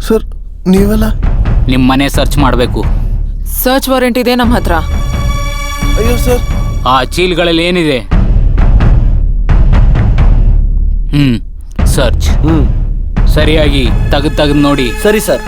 Sir ನೀವೆಲ್ಲ ನಿಮ್ಮ ಮನೆ ಸರ್ಚ್ ಮಾಡಬೇಕು. ಸರ್ಚ್ ವಾರೆಂಟ್ ಇದೆ ನಮ್ಮ ಹತ್ರ. ಅಯ್ಯೋ ಸರ್, ಆ ಚೀಲ್ಗಳಲ್ಲಿ ಏನಿದೆ? ಸರ್ಚ್. ಸರಿಯಾಗಿ ತೆಗೆದು ನೋಡಿ. ಸರಿ ಸರ್.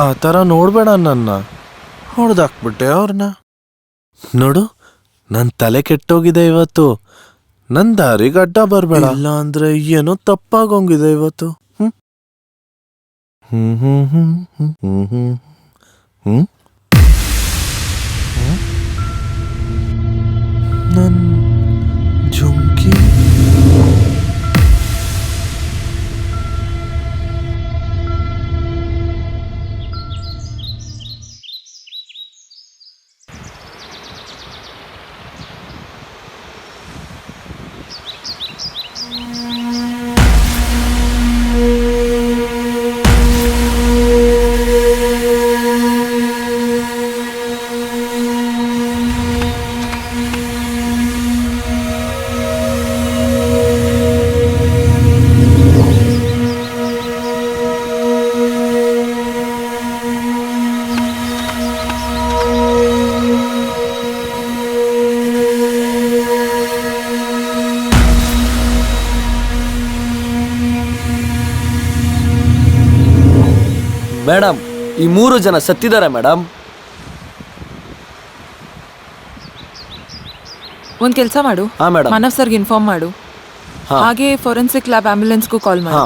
ಆ ಥರ ನೋಡ್ಬೇಡ, ನನ್ನ ಹೊಡೆದಾಕ್ಬಿಟ್ಟೆ ಅವ್ರನ್ನ. ನೋಡು, ನನ್ನ ತಲೆ ಕೆಟ್ಟೋಗಿದೆ ಇವತ್ತು. ನನ್ನ ದಾರಿಗೆ ಅಡ್ಡ ಬರಬೇಡ, ಇಲ್ಲ ಅಂದ್ರೆ ಏನೋ ತಪ್ಪಾಗೋಂಗಿದೆ ಇವತ್ತು. ನನ್ನ ಜುಮ್ಕಿ ಮೇಡಮ್, ಈ 3 ಜನ ಸತ್ತಿದ್ದಾರೆ ಮೇಡಮ್. ಒಂದ್ ಕೆಲಸ ಮಾಡು, ಮಾನವ್ ಸರ್ಗೆ ಇನ್ಫಾರ್ಮ್ ಮಾಡು. ಹಾಗೆ ಫೋರೆನ್ಸಿಕ್ ಲ್ಯಾಬ್ ಆಂಬ್ಯುಲೆನ್ಸ್ಗೂ ಕಾಲ್ ಮಾಡು.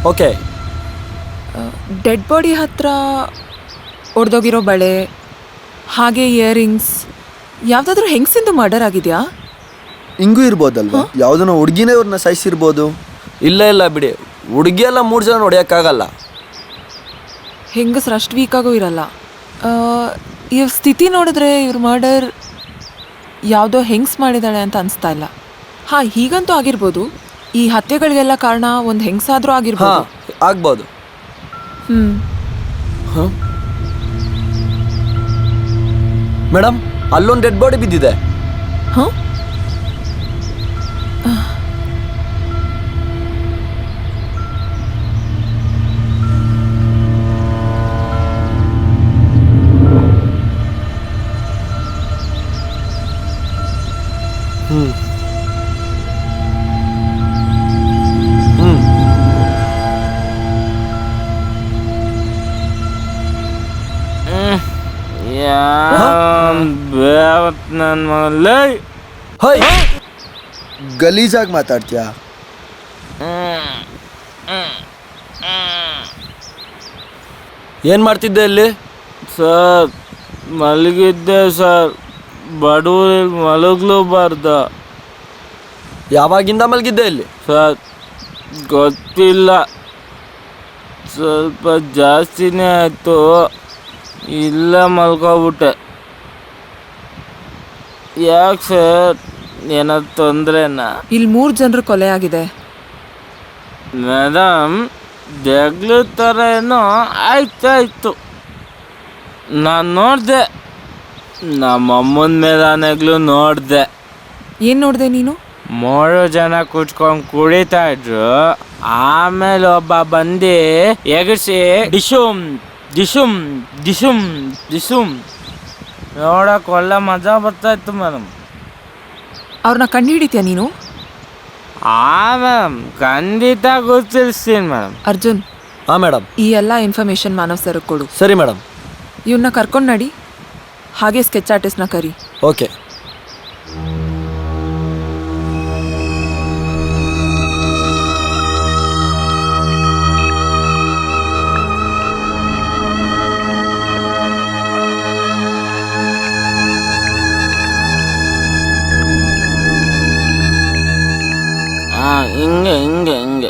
ಓಕೆ. ಡೆಡ್ ಬಾಡಿ ಹತ್ರ ಒಡೆದೋಗಿರೋ ಬಳೆ, ಹಾಗೆ ಇಯರಿಂಗ್ಸ್, ಯಾವುದಾದ್ರೂ ಹೆಂಗಸಿಂದು ಮರ್ಡರ್ ಆಗಿದೆಯಾ? ಹಿಂಗೂ ಇರ್ಬೋದಲ್ವಾ? ಯಾವುದನ್ನ ಹುಡುಗಿನೇ ಇವ್ರನ್ನ ಸಾಯಿಸಿರ್ಬೋದು. ಇಲ್ಲ ಇಲ್ಲ ಬಿಡಿ, ಹುಡುಗಿ ಎಲ್ಲ 3 ಜನ ಹೊಡೆಯೋಕ್ಕಾಗಲ್ಲ. ಹೆಂಗಸ್ರು ಅಷ್ಟು ವೀಕಾಗೂ ಇರಲ್ಲ. ಇವ್ರ ಸ್ಥಿತಿ ನೋಡಿದ್ರೆ ಇವ್ರ ಮರ್ಡರ್ ಯಾವುದೋ ಹೆಂಗ್ಸ್ ಮಾಡಿದಾಳೆ ಅಂತ ಅನಿಸ್ತಾ ಇಲ್ಲ. ಹಾಂ, ಹೀಗಂತೂ ಆಗಿರ್ಬೋದು. ಈ ಹತ್ಯೆಗಳಿಗೆಲ್ಲ ಕಾರಣ ಒಂದು ಹೆಂಗಸಾದ್ರೂ ಹಾ ಆಗಿರ್ಬೋದು. ಆಗ್ಬೋದು. ಮೇಡಮ್, ಅಲ್ಲೊಂದು ಡೆಡ್ ಬಾಡಿ ಬಿದ್ದಿದೆ. ಹಾಂ, ನನ್ನ ಮಗಲೇ ಹೈ, ಗಲೀಜಾಗಿ ಮಾತಾಡ್ತೀಯಾ? ಏನ್ ಮಾಡ್ತಿದ್ದೆ ಇಲ್ಲಿ? ಸರ್ ಮಲಗಿದ್ದೆ ಸರ್. ಬಡವರಿಗೆ ಮಲಗಲೂಬಾರ್ದ ಯಾವಾಗಿಂದ ಮಲಗಿದ್ದೆ ಇಲ್ಲಿ? ಸರ್. ಗೊತ್ತಿಲ್ಲ, ಸ್ವಲ್ಪ ಜಾಸ್ತಿನೇ ಆಯಿತು, ಇಲ್ಲ ಮಲ್ಕೊಬಿಟ್ಟೆ. ಯಾಕೆ ಸರ್, ಏನಾದ್ರು ತೊಂದರೆನಾ? ಇಲ್ಲಿ 3 ಜನರು ಕೊಲೆ ಆಗಿದೆ. ಮೇಡಮ್, ಜಗ್ಲು ಥರ ಏನೋ ಆಯ್ತಾಯ್ತು. ನಾನು ನೋಡಿದೆ, ನಮ್ಮಮ್ಮನ ಮೇಲಾನೆಗ್ಲು ನೋಡಿದೆ. ಏನು ನೋಡಿದೆ ನೀನು? 3 ಜನ ಕುಚ್ಕೊಂಡು ಕುಡಿತಾ ಇದ್ರು. ಆಮೇಲೆ ಒಬ್ಬ ಬಂದು ಎಗರ್ಸಿ ಡಿಶುಮ್ ಡಿಶುಮ್ ಡಿಶುಮ್ ಡಿಶುಮ್ ನೋಡಕ್ಕೆ ಒಳ್ಳೆ ಮಜಾ ಬರ್ತಾಯಿತ್ತು ಮೇಡಮ್. ಅವ್ರನ್ನ ಕಂಡು ಹಿಡಿತೀಯ ನೀನು? ಮೇಡಮ್ ಖಂಡಿತ ಗೊತ್ತಿರ್ತೀನಿ ಮೇಡಮ್. ಅರ್ಜುನ್, ಹಾ ಮೇಡಮ್. ಈ ಎಲ್ಲ ಇನ್ಫಾರ್ಮೇಶನ್ ಮಾನವ್ ಸರ್ಗೆ ಕೊಡು. ಸರಿ ಮೇಡಮ್. ಇವನ್ನ ಕರ್ಕೊಂಡು ನಡಿ. ಹಾಗೆ ಸ್ಕೆಚ್ ಆರ್ಟಿಸ್ಟ್ನ ಕರಿ. ಓಕೆ. ಹಿಂಗೆ ಹಿಂಗೆ ಹಿಂಗೆ.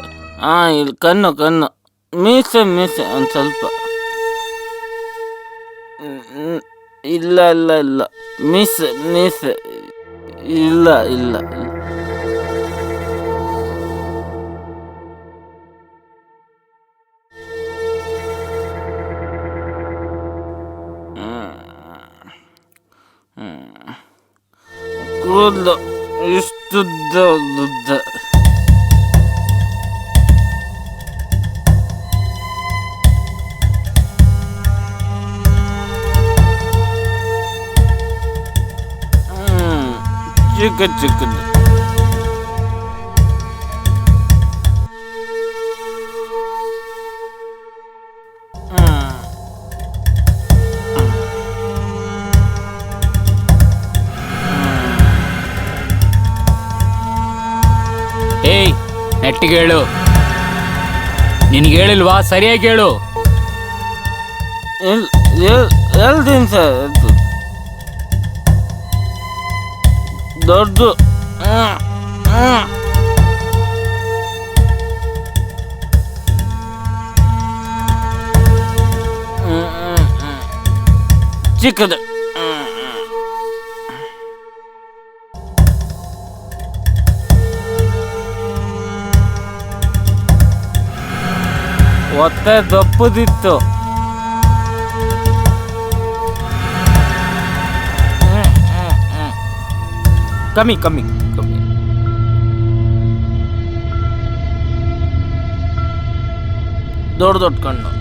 ಇಲ್ಲಿ ಕಣ್ಣು ಕಣ್ಣು, ಮೀಸೆ ಮೀಸೆ ಒಂದು ಸ್ವಲ್ಪ. ಇಲ್ಲ ಇಲ್ಲ ಇಲ್ಲ, ಮೀಸೆ ಮೀಸೆ ಇಲ್ಲ ಇಲ್ಲ ಇಲ್ಲ. ಕೂದಲು ಇಷ್ಟುದ್ದ ಉದ್ದ. ಚಿಕ್ಕ ಚಿಕ್ಕದು. ಏಯ್, ನೆಟ್ಟಿಗೆ ಹೇಳು. ನಿನಗೆ ಹೇಳಿಲ್ವಾ? ಸರಿಯಾಗಿ ಹೇಳು. ಹೇಳ್ತೀನಿ ಸರ್. ದೊಡ್ಡ ಚಿಕ್ಕದು. ಒತ್ತೆ ದಪ್ಪದಿತ್ತು. ಕಮ್ಮಿ ಕಮ್ಮಿ ಕಮ್ಮಿ. ದೊಡ್ಡ ದೊಡ್ಡ ಕಣ್ಣು.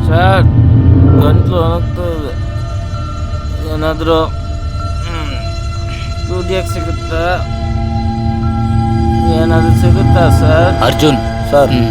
ಸರ್, ಗಂಟ್ಲು ಒಣಗ್ತದೆ. ಏನಾದರೂ ಕುಡಿಯಕ್ಕೆ ಸಿಗುತ್ತಾ? ಏನಾದರೂ ಸಿಗುತ್ತಾ ಸರ್? ಅರ್ಜುನ್ ಸರ್. ಸರಿ.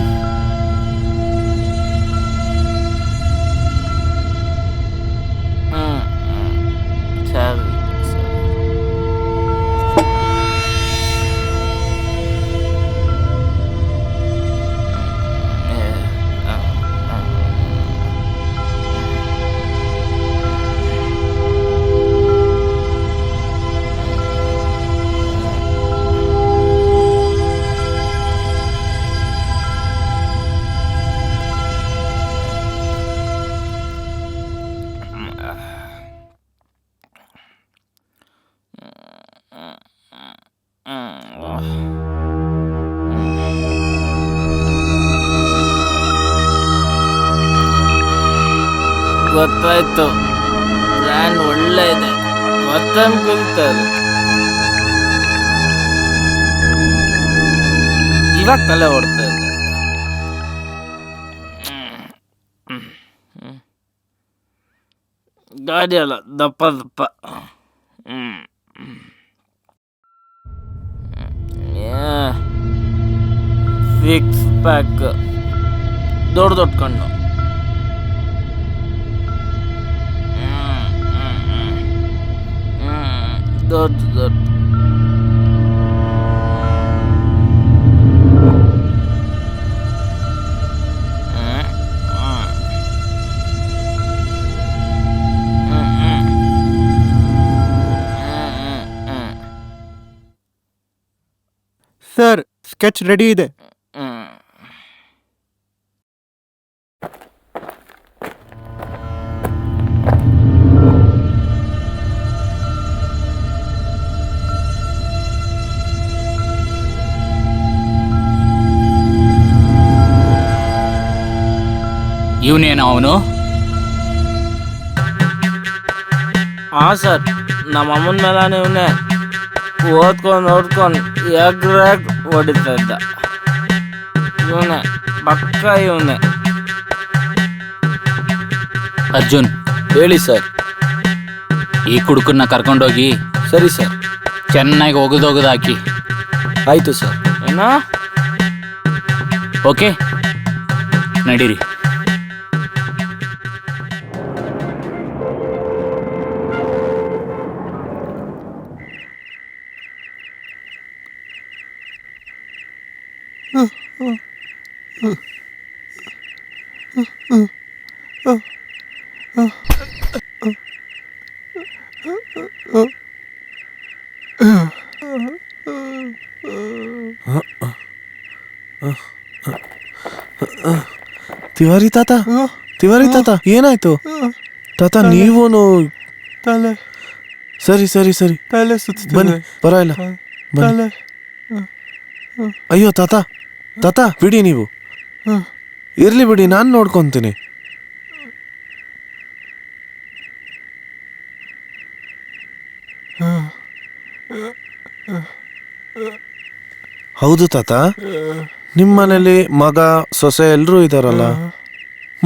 ಗೊತ್ತಾಯ್ತು. ಬ್ರ್ಯಾಂಡ್ ಒಳ್ಳೆ ಇದೆ. ಮತ್ತೊಂದು ಕಲಿತಾರೆ. ಇವಾಗ ತಲೆ ಓಡ್ತಾ ಇದೆ. ಗಾಡಿ ಅಲ್ಲ, ದಪ್ಪ ದಪ್ಪ. ಸಿಕ್ಸ್ ಪ್ಯಾಕ್, ದೊಡ್ಡ ದೊಡ್ಡ ಕಣ್ಣು. ದೊಡ್ಡ ದೊಡ್ಡ ಸರ್, ಸ್ಕೆಚ್ ರೆಡಿ ಇದೆ. ಇವನೇನ ಅವನು? ಹಾಂ ಸರ್, ನಮ್ಮ ಅಮ್ಮನ ಮೇಲೆ ಇವನೇ ಓದ್ಕೊಂಡು ಎಗ್ರಾಗ್ ಹೊಡಿತಾ ಇದ್ದ. ಇವನೇ ಪಕ್ಕ ಇವನೇ. ಅರ್ಜುನ್, ಹೇಳಿ ಸರ್. ಈ ಕುಡುಕನ್ನ ಕರ್ಕೊಂಡೋಗಿ ಸರಿ ಸರ್. ಚೆನ್ನಾಗಿ ಒಗದೊಗದು ಹಾಕಿ. ಆಯಿತು ಸರ್. ಏನೋ ಓಕೆ, ನಡೀರಿ. ತಿವಾರಿ ತಾತ, ತಿವಾರಿ ತಾತ, ಏನಾಯ್ತು ತಾತ? ನೀವೂನು ತಲೆ ಸರಿ ಸರಿ ಸರಿ, ತಲೆ ಸುತ್ತ ಬನ್ನಿ, ಪರವಾಗಿಲ್ಲ ಬನ್ನಿ. ಅಯ್ಯೋ ತಾತ, ತಾತ ಬಿಡಿ, ನೀವು ಇರ್ಲಿ ಬಿಡಿ, ನಾನು ನೋಡ್ಕೊಂತೀನಿ. ಹೌದು ತಾತ, ನಿಮ್ಮ ಮನೇಲಿ ಮಗ ಸೊಸೆ ಎಲ್ರೂ ಇದಾರಲ್ಲ,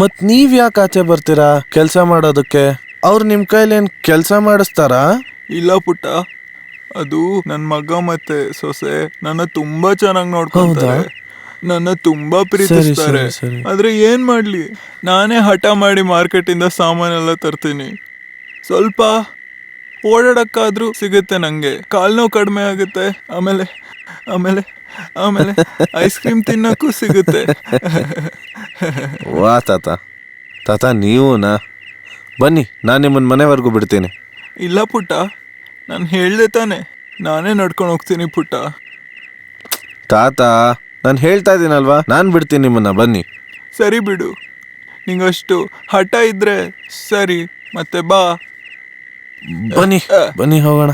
ಮತ್ ನೀವ್ ಯಾಕೆ ಆಚೆ ಬರ್ತೀರಾ ಕೆಲ್ಸ ಮಾಡೋದಕ್ಕೆ? ಅವ್ರು ನಿಮ್ ಕೈಲೇನ್ ಕೆಲ್ಸ ಮಾಡಿಸ್ತಾರಾ? ಇಲ್ಲ ಪುಟ್ಟ, ಅದು ನನ್ನ ಮಗ ಮತ್ತೆ ಸೊಸೆ ನನ್ನ ತುಂಬಾ ಚೆನ್ನಾಗಿ ನೋಡ್ಕೊಂತಾರೆ, ನನ್ನ ತುಂಬಾ ಪ್ರೀತಿಸ್ತಾರೆ. ಸರಿ, ಸರಿ. ಆದ್ರೆ ಏನ್ ಮಾಡ್ಲಿ, ನಾನೇ ಹಠ ಮಾಡಿ ಮಾರ್ಕೆಟಿಂದ ಸಾಮಾನೆಲ್ಲ ತರ್ತೀನಿ. ಸ್ವಲ್ಪ ಓಡಾಡಕ್ಕಾದ್ರೂ ಸಿಗುತ್ತೆ ನಂಗೆ, ಕಾಲ್ ನೋವು ಕಡಿಮೆ ಆಗುತ್ತೆ, ಆಮೇಲೆ ಆಮೇಲೆ ಆಮೇಲೆ ಐಸ್ ಕ್ರೀಮ್ ತಿನ್ನಕ್ಕೂ ಸಿಗುತ್ತೆ. ವಾ ತಾತ, ತಾತ ನೀವುನಾ? ಬನ್ನಿ, ನಾನು ನಿಮ್ಮನ್ನ ಮನೆವರೆಗೂ ಬಿಡ್ತೀನಿ. ಇಲ್ಲ ಪುಟ್ಟ, ನಾನು ಹೇಳ್ದೆ ತಾನೆ, ನಾನೇ ನಡ್ಕೊಂಡು ಹೋಗ್ತೀನಿ ಪುಟ್ಟ. ತಾತ, ನಾನು ಹೇಳ್ತಾ ಇದ್ದೀನಲ್ವಾ, ನಾನು ಬಿಡ್ತೀನಿ ನಿಮ್ಮನ್ನ, ಬನ್ನಿ. ಸರಿ ಬಿಡು, ನಿಂಗಷ್ಟು ಹಠ ಇದ್ರೆ ಸರಿ, ಮತ್ತೆ ಬಾ. ಬನ್ನಿ ಬನ್ನಿ ಹೋಗೋಣ.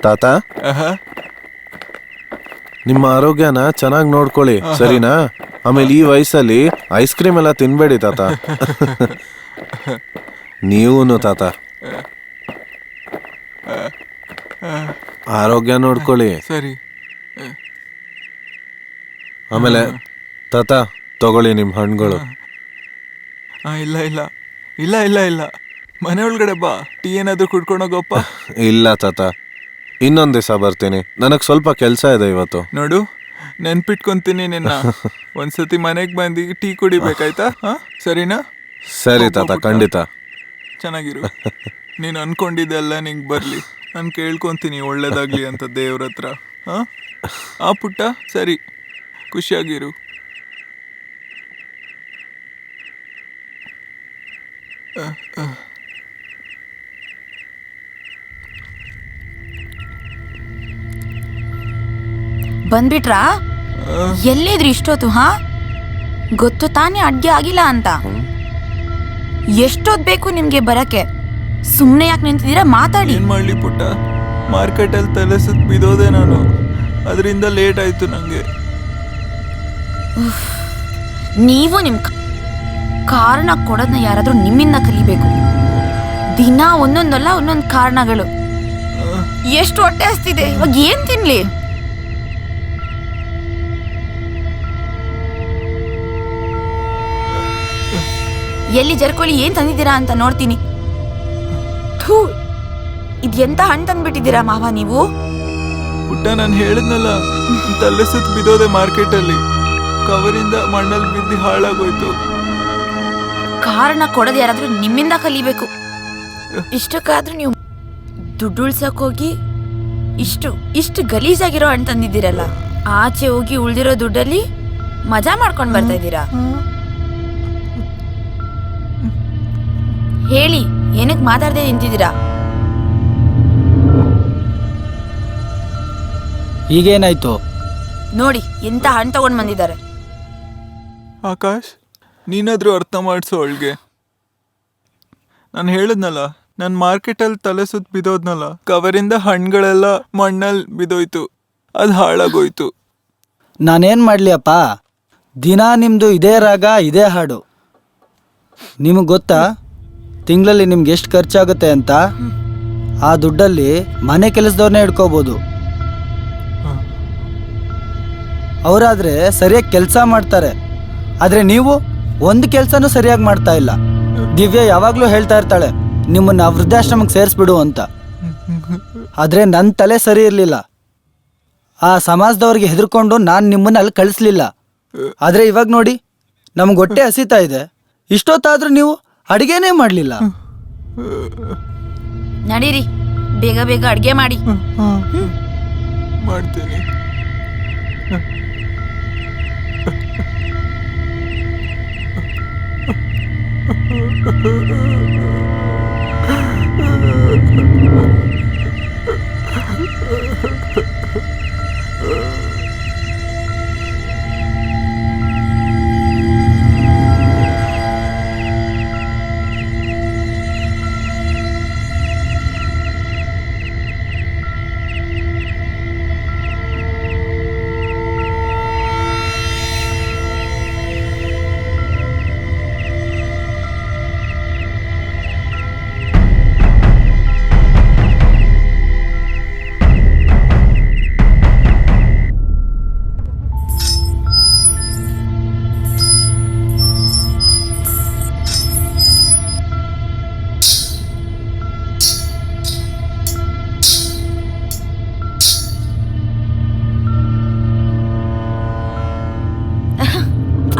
ತಾತ, ನಿಮ್ಮ ಆರೋಗ್ಯನ ಚೆನ್ನಾಗಿ ನೋಡ್ಕೊಳ್ಳಿ, ಸರಿನಾ? ಆಮೇಲೆ ಈ ವಯಸ್ಸಲ್ಲಿ ಐಸ್ ಕ್ರೀಮ್ ಎಲ್ಲ ತಿನ್ಬೇಡಿ ತಾತ. ನೀವೂನು ತಾತ ಆರೋಗ್ಯ ನೋಡ್ಕೊಳ್ಳಿ. ಸರಿ. ಆಮೇಲೆ ತಾತ ತಗೊಳ್ಳಿ ನಿಮ್ಮ ಹಣ್ಣುಗಳು. ಇಲ್ಲ ಇಲ್ಲ ಇಲ್ಲ ಇಲ್ಲ ಇಲ್ಲ, ಮನೆ ಒಳಗಡೆ ಬಾ, ಟೀ ಏನಾದ್ರು ಕುಡ್ಕೊಂಡೋಗಪ್ಪ. ಇಲ್ಲ ತಾತ, ಇನ್ನೊಂದ್ ದಿವಸ ಬರ್ತೀನಿ, ನನಗ್ ಸ್ವಲ್ಪ ಕೆಲಸ ಇದೆ ಇವತ್ತು. ನೋಡು, ನೆನ್ಪಿಟ್ಕೊಂತೀನಿ ನಿನ್ನ. ಒಂದ್ಸತಿ ಮನೆಗೆ ಬಂದು ಟೀ ಕುಡಿಬೇಕಾಯ್ತಾ? ಸರಿನಾ? ಸರಿ ತಾತ, ಖಂಡಿತ. ಚೆನ್ನಾಗಿರು. ನೀನು ಅನ್ಕೊಂಡಿದ್ದೆಲ್ಲ ನಿಂಗೆ ಬರ್ಲಿ, ನಾನು ಕೇಳ್ಕೊಂತೀನಿ ಒಳ್ಳೇದಾಗ್ಲಿ ಅಂತ ದೇವ್ರ ಹತ್ರ. ಆ ಪುಟ್ಟ, ಸರಿ, ಖುಷಿಯಾಗಿರು. ಬಂದ್ಬಿಟ್ರಾ? ಎಲ್ಲಿದ್ರಿ ಇಷ್ಟೊತ್ತು? ಗೊತ್ತು ತಾನೇ ಅಡ್ಗೆ ಆಗಿಲ್ಲ ಅಂತ. ಎಷ್ಟೊತ್ತು ಬೇಕು ನಿಮ್ಗೆ ಬರಕ್ಕೆ? ಸುಮ್ಮನೆ ಯಾಕೆ ನಿಂತಿದ್ದೀರಾ? ಮಾತಾಡಿ. ಏನ್ ಮಾಡ್ಲಿ ಪುಟ್ಟ, ಮಾರ್ಕೆಟಲ್ಲಿ ತಲೆ ಸುತ್ತ ಬಿದ್ದೋದೆ ನಾನು. ಅದರಿಂದ ಲೇಟ್ ಆಯಿತು ನನಗೆ. ನೀವು ನಿಮ್ ಕಾರಣ ಕೊಡೋದನ್ನ ಯಾರಾದ್ರೂ ನಿಮ್ಮಿಂದ ಕಲಿಬೇಕು. ದಿನ ಒಂದೊಂದಲ್ಲ ಒಂದೊಂದು ಕಾರಣಗಳು. ಎಷ್ಟು ಹೊಟ್ಟೆ ಹಸ್ತಿದೆ, ಇವಾಗ ಏನ್ ತಿನ್ಲಿ? ಎಲ್ಲಿ ಜರ್ಕೊಳ್ಳಿ, ಏನ್ ತಂದಿದ್ದೀರಾ ಅಂತ ನೋಡ್ತೀನಿ. ಥೂ, ಇದೆಂತ ಹಣ್ಣು ತಂದ್ಬಿಟ್ಟಿದ್ದೀರಾ ಮಾವ ನೀವು? ಪುಟ್ಟ, ನಾನು ಹೇಳಿದ್ನಲ್ಲ, ತಲೆ ಸುತ್ತ ಬಿದ್ದೋದೆ ಮಾರ್ಕೆಟಲ್ಲಿ. ಕವರಿಂದ ಮಣ್ಣಲ್ಲಿ ಬಿದ್ದು ಹಾಳಾಗೋಯ್ತು. ಕಾರಣ ಕೊಡೋದು ಯಾರಾದ್ರೂ ನಿಮ್ಮಿಂದ ಕಲಿಬೇಕು. ಇಷ್ಟಕ್ಕಾದ್ರೂ ನೀವು ದುಡ್ಡು ಉಳ್ಸಕ್ ಹೋಗಿ ಇಷ್ಟು ಗಲೀಜಾಗಿರೋ ಹಣ್ಣು ತಂದಿದ್ದೀರಲ್ಲ. ಆಚೆ ಹೋಗಿ ಉಳ್ದಿರೋ ದುಡ್ಡಲ್ಲಿ ಮಜಾ ಮಾಡ್ಕೊಂಡು ಬರ್ತಾ ಇದ್ದೀರಾ. ಹೇಳಿ, ಏನಕ್ಕೆ ಮಾತಾಡದೆ ನಿಂತಿದ್ದೀರಾ? ಈಗೇನಾಯ್ತು ನೋಡಿ, ಎಂತ ಹಣ್ಣು ತಗೊಂಡ್ ಬಂದಿದ್ದಾರೆ. ಆಕಾಶ್, ನೀನಾದ್ರೂ ಅರ್ಥ ಮಾಡಿಸು ಅವಳಿಗೆ. ನಾನು ಹೇಳಿದ್ನಲ್ಲ, ನಾನು ಮಾರ್ಕೆಟಲ್ಲಿ ತಲೆ ಸುತ್ತ ಬಿದ್ದೋದ್ನಲ್ಲ, ಕವರಿಂದ ಹಣ್ಣುಗಳೆಲ್ಲ ಮಣ್ಣಲ್ಲಿ ಬಿದ್ದೋಯ್ತು. ಅದು ಹಾಳಾಗೋಯ್ತು. ನಾನೇನು ಮಾಡಲಿ ಅಪ್ಪ, ದಿನ ನಿಮ್ಮದು ಇದೇ ರಾಗ ಇದೇ ಹಾಡು. ನಿಮಗೆ ಗೊತ್ತಾ ತಿಂಗಳಲ್ಲಿ ನಿಮ್ಗೆ ಎಷ್ಟು ಖರ್ಚಾಗುತ್ತೆ ಅಂತ? ಆ ದುಡ್ಡಲ್ಲಿ ಮನೆ ಕೆಲಸದವ್ರನ್ನೇ ಹಿಡ್ಕೋಬೋದು. ಅವರಾದರೆ ಸರಿಯಾಗಿ ಕೆಲಸ ಮಾಡ್ತಾರೆ, ಆದರೆ ನೀವು ಒಂದು ಕೆಲಸನೂ ಸರಿಯಾಗಿ ಮಾಡ್ತಾ ಇಲ್ಲ. ದಿವ್ಯ ಯಾವಾಗಲೂ ಹೇಳ್ತಾ ಇರ್ತಾಳೆ ನಿಮ್ಮನ್ನು ವೃದ್ಧಾಶ್ರಮಕ್ಕೆ ಸೇರಿಸ್ಬಿಡು ಅಂತ. ಆದರೆ ನನ್ನ ತಲೆ ಸರಿ ಇರಲಿಲ್ಲ. ಆ ಸಮಾಜದವ್ರಿಗೆ ಹೆದರ್ಕೊಂಡು ನಾನು ನಿಮ್ಮನ್ನು ಅಲ್ಲಿ ಕಳಿಸ್ಲಿಲ್ಲ. ಆದರೆ ಇವಾಗ ನೋಡಿ, ನಮ್ಗೆ ಹೊಟ್ಟೆ ಹಸಿತಾ ಇದೆ, ಇಷ್ಟೊತ್ತಾದರೂ ನೀವು ಅಡುಗೆನೇ ಮಾಡಲಿಲ್ಲ. ನಡೀರಿ, ಬೇಗ ಬೇಗ ಅಡುಗೆ ಮಾಡಿ. ಮಾಡ್ತೀನಿ.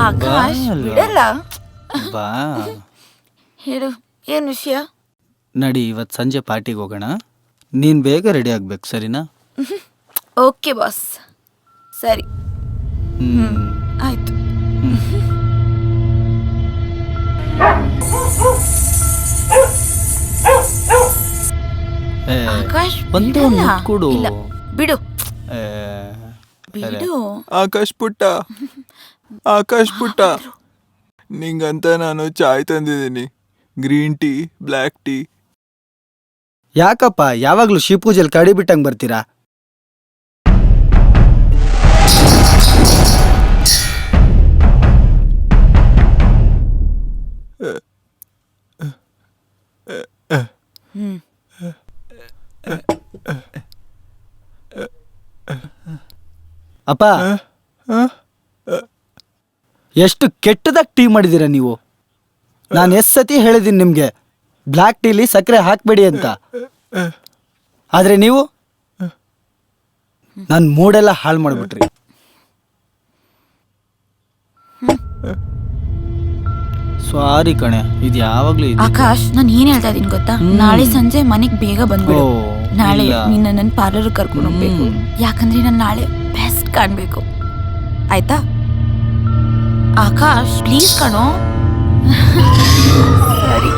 ಆಕಾಶ್ ಬಿಡಲ್ಲ. ಬಾ ಹೇಳು, ಏನು ವಿಷಯ? ನಡಿ, ಇವತ್ತು ಸಂಜೆ ಪಾರ್ಟಿಗೆ ಹೋಗೋಣ. ನೀನು ಬೇಗ ರೆಡಿ ಆಗ್ಬೇಕು, ಸರಿನಾ? ಓಕೆ ಬಾಸ್, ಸರಿ. ಆಯ್ತು. ಆಕಾಶ್ ಒಂದು ಬಿಡಲ್ಲ. ಕೊಡು. ಇಲ್ಲ, ಬಿಡು ಬಿಡು. ಆಕಾಶ್ ಪುಟ್ಟ, ಆಕಾಶ್ ಪುಟ್ಟ, ನಿಂಗಂತ ನಾನು ಚಾಯ್ ತಂದಿದ್ದೀನಿ. Green tea, black tea. ಯಾಕಪ್ಪ ಯಾವಾಗಲೂ ಶಿವ ಪೂಜೆಲಿ ಕಡಿ ಬಿಟ್ಟಂಗೆ ಬರ್ತೀರಾ? ಅಪ್ಪ, ಎಷ್ಟು ಕೆಟ್ಟದಾಗಿ ಟೀ ಮಾಡಿದ್ದೀರಾ ನೀವು. ನಾನು ಎಷ್ಟು ಸತಿ ಹೇಳಿದ್ದೀನಿ ನಿಮಗೆ ಬ್ಲ್ಯಾಕ್ ಟೀಲಿ ಸಕ್ಕರೆ ಹಾಕಬೇಡಿ ಅಂತ. ಆದರೆ ನೀವು ನನ್ನ ಮೂಡೆಲ್ಲ ಹಾಳು ಮಾಡಿಬಿಟ್ರಿ. ಸಾರಿ ಕಣೆ, ಇದು ಯಾವಾಗಲೂ ಇದೆ. ಆಕಾಶ್, ನಾನು ಏನ್ ಹೇಳ್ತಾ ಇದೀನಿ ಗೊತ್ತಾ? ನಾಳೆ ಸಂಜೆ ಮನೆಗೆ ಬೇಗ ಬಂದ್ಬಿಡು. ನಾಳೆ ನಿನ್ನ ನನ್ನ ಪಾರ್ಲರ್ ಕರ್ಕೊಂಡು ಹೋಗ್ಬೇಕು. ಯಾಕಂದ್ರೆ ನಾನು ನಾಳೆ ಬೆಸ್ಟ್ ಕಾಣ್ಬೇಕು, ಆಯ್ತಾ? ಆಕಾಶ್ ಪ್ಲೀಸ್ ಕಣೋ. ಸರಿ.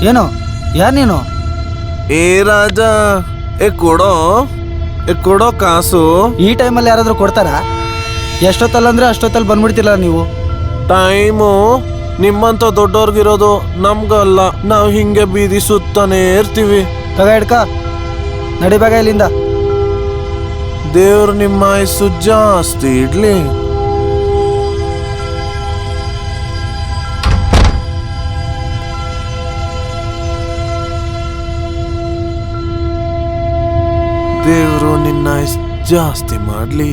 ಏನೋ, ಯಾರು ನೀನು? ಏ ರಾಜ, ಏ ಕೊಡೋ. ಕೊಡೋ ಕಾಸು ಈ ಟೈಮಲ್ಲಿ ಯಾರಾದರೂ ಕೊಡ್ತಾರಾ? ಎಷ್ಟೊತ್ತಲ್ಲಂದ್ರೆ ಅಷ್ಟೊತ್ತಲ್ಲಿ ಬಂದ್ಬಿಡ್ತಿಲ್ಲ ನೀವು. ಟೈಮು ನಿಮ್ಮಂತ ದೊಡ್ಡವ್ರಿಗಿರೋದು ನಮ್ಗಲ್ಲ. ನಾವು ಹಿಂಗೆ ಬೀದಿ ಸುತ್ತಾನೆ ಇರ್ತೀವಿ. ತಗ ಹಿಡ್ಕ, ನಡಿಬೇಗ ಇಲ್ಲಿಂದ. ದೇವ್ರು ನಿಮ್ಮ ಆಯಸ್ಸು ಜಾಸ್ತಿ ಇಡ್ಲಿ. ದೇವ್ರು ನಿನ್ನ ಆಯಸ್ಸು ಜಾಸ್ತಿ ಮಾಡ್ಲಿ.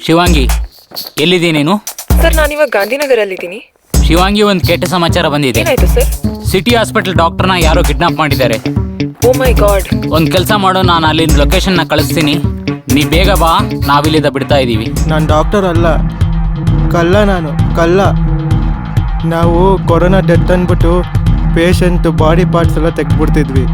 ಶಿವಾಂಗಿ, ಎಲ್ಲಿದ್ದೀ ನೀನು? ಸರ್ ನಾನಿವಾಗ ಗಾಂಧಿನಗರಲ್ಲಿದ್ದೀನಿ. ಶಿವಾಂಗಿ, ಒಂದು ಕೆಟ್ಟ ಸಮಾಚಾರ ಬಂದಿದೆ. ಏನಾಯ್ತು ಸರ್? ಸಿಟಿ ಹಾಸ್ಪಿಟಲ್ ಡಾಕ್ಟರ್ನ ಯಾರೋ ಕಿಡ್ನಾಪ್ ಮಾಡಿದ್ದಾರೆ. ಓ ಮೈ ಗಾಡ್. ಒಂದು ಕೆಲಸ ಮಾಡು, ನಾನು ಅಲ್ಲಿನ ಲೊಕೇಶನ್ನ ಕಳಿಸ್ತೀನಿ. ನೀ ಬೇಗ ಬಾ, ನಾವಿಲ್ಲಿಂದ ಬಿಡ್ತಾ ಇದ್ದೀವಿ. ನಾನು ಡಾಕ್ಟರ್ ಅಲ್ಲ, ನಾನು ಕಳ್ಳ. ನಾವು ಕೊರೋನಾ ಡೆತ್ ಅಂದ್ಬಿಟ್ಟು ಪೇಷಂಟ್ ಬಾಡಿ ಪಾರ್ಟ್ಸ್ ಎಲ್ಲ ತೆಗ್ದ್ಬಿಡ್ತಿದ್ವಿ.